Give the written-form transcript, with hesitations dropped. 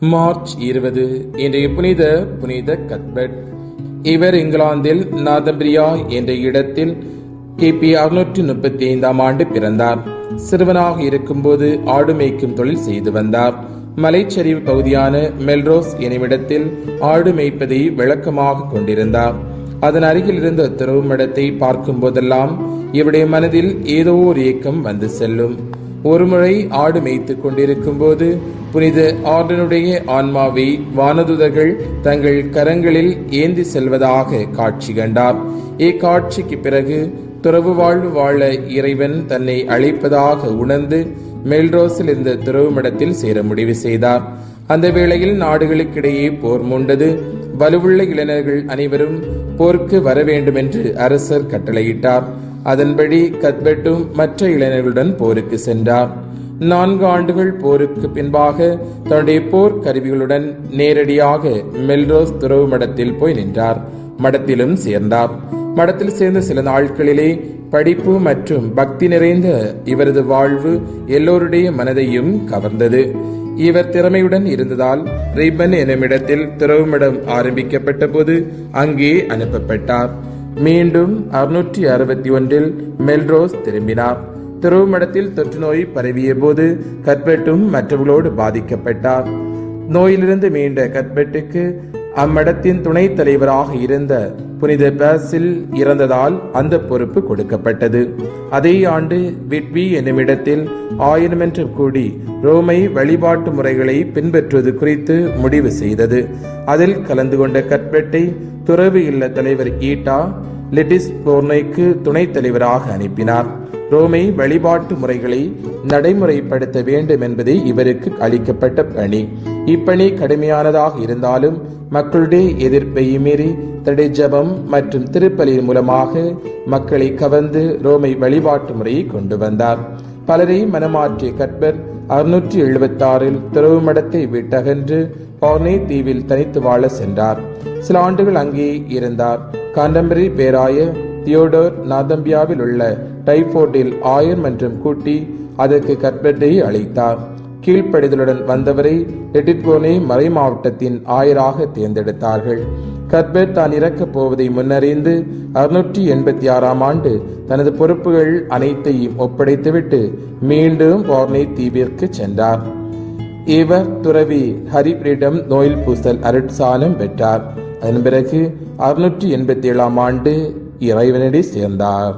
March 20 இன்றைய புனித கத்பெட். இவர் இங்கிலாந்தில் நாதம்பிரியா என்ற இடத்தில் கிபி 635 ஆண்டு பிறந்தார். சிறுவனாக இருக்கும்போது ஆடு மேய்க்கும் தொழில் செய்து வந்தார். மலைச்சரிவு பகுதியான மெல்ரோஸ் என்னுமிடத்தில் ஆடு மேய்ப்பதை விளக்கமாக கொண்டிருந்தார். அதன் அருகில் இருந்த திருமடத்தை பார்க்கும் போதெல்லாம் இவருடைய மனதில் ஏதோ ஒரு ஏக்கம் வந்து செல்லும். ஒருமுறை ஆடு மேய்த்துக் கொண்டிருக்கும் போது புனித ஆர்டனுடைய ஆன்மாவை வானதுதர்கள் தங்கள் கரங்களில் ஏந்தி செல்வதாக காட்சி கண்டார். இக்காட்சிக்கு பிறகு துறவு வாழ்வு வாழ இறைவன் தன்னை அழைப்பதாக உணர்ந்து மெல்ரோஸில் இருந்த துறவு மடத்தில் சேர முடிவு செய்தார். அந்த வேளையில் நாடுகளுக்கிடையே போர் மூண்டது. வலுவுள்ள இளைஞர்கள் அனைவரும் போருக்கு வர வேண்டும் என்று அரசர் கட்டளையிட்டார். அதன்படி கத்பெட்டும் மற்ற இளைஞர்களுடன் போருக்கு சென்றார். 4 ஆண்டுகள் போருக்கு பின்பாக தன்னுடைய போர் கருவிகளுடன் நேரடியாக மெல்ரோஸ் துறவு மடத்தில் போய் நின்றார். மடத்திலும் சேர்ந்தார். மடத்தில் சேர்ந்த சில நாட்களிலே படிப்பு மற்றும் பக்தி நிறைந்த இவரது வாழ்வு எல்லோருடைய மனதையும் கவர்ந்தது. இவர் திறமையுடன் இருந்ததால் ரிப்பன் என்னுமிடத்தில் துறவுமடம் ஆரம்பிக்கப்பட்ட போது அங்கே அனுப்பப்பட்டார். மீண்டும் 661 மெல்ரோஸ் திரும்பினார். துறவுமடத்தில் தொற்று நோய் பரவிய போது கத்பெட்டும் மற்றவர்களோடு பாதிக்கப்பட்டார். நோயிலிருந்து மீண்ட கத்பெட்டுக்கு அம்மடத்தின் துணைத் தலைவராக இருந்த புனித பாசில் இறந்ததால் அந்த பொறுப்பு கொடுக்கப்பட்டது. அதே ஆண்டு விட்வி என்னுமிடத்தில் 1000 கூடி ரோமை வழிபாட்டு முறைகளை பின்பற்றுவது குறித்து முடிவு செய்தது. அதில் கலந்து கொண்ட கத்பெட்டை துறவு இல்ல தலைவர் ஈட்டா லெட்டிஸ் போர்னைக்கு துணைத் தலைவராக அனுப்பினார். ரோமை வழிபாட்டு முறைகளை நடைமுறைப்படுத்த வேண்டும் என்பதே இவருக்கு அளிக்கப்பட்ட பணி. இப்பணி கடுமையானதாக இருந்தாலும் மக்களுடைய எதிர்ப்பை மீறி தடை ஜபம் மற்றும் திருப்பலியின் மூலமாக மக்களை கவர்ந்து ரோமை வழிபாட்டு முறையை கொண்டு வந்தார். பலரை மனமாற்றிய கத்பெட் 676 துறவு மடத்தை விட்டகன்று பார்னே தீவில் தனித்து வாழ சென்றார். சில ஆண்டுகள் அங்கே இருந்தார். காண்டம்பரி பேராய தியோடோர் நாதம்பியாவில் உள்ள டைபோர்டில் 1000 கூட்டி அதற்கு கத்பெட்டை அழைத்தார். கீழ்ப்படிதலுடன் வந்தவரை எட்டிட்போனே மறை மாவட்டத்தின் ஆயராக தேர்ந்தெடுத்தார்கள். கத்பெட் தான் இறக்கப் போவதை முன்னறிந்து 686 ஆண்டு தனது பொறுப்புகள் அனைத்தையும் ஒப்படைத்துவிட்டு மீண்டும் பார்னே தீவிற்கு சென்றார். இவர் துறவி ஹரிபிரிடம் நோயில் பூசல் அருட்சாலம் பெற்றார். அதன் பிறகு 687 ஆண்டு இறைவனடி சேர்ந்தார்.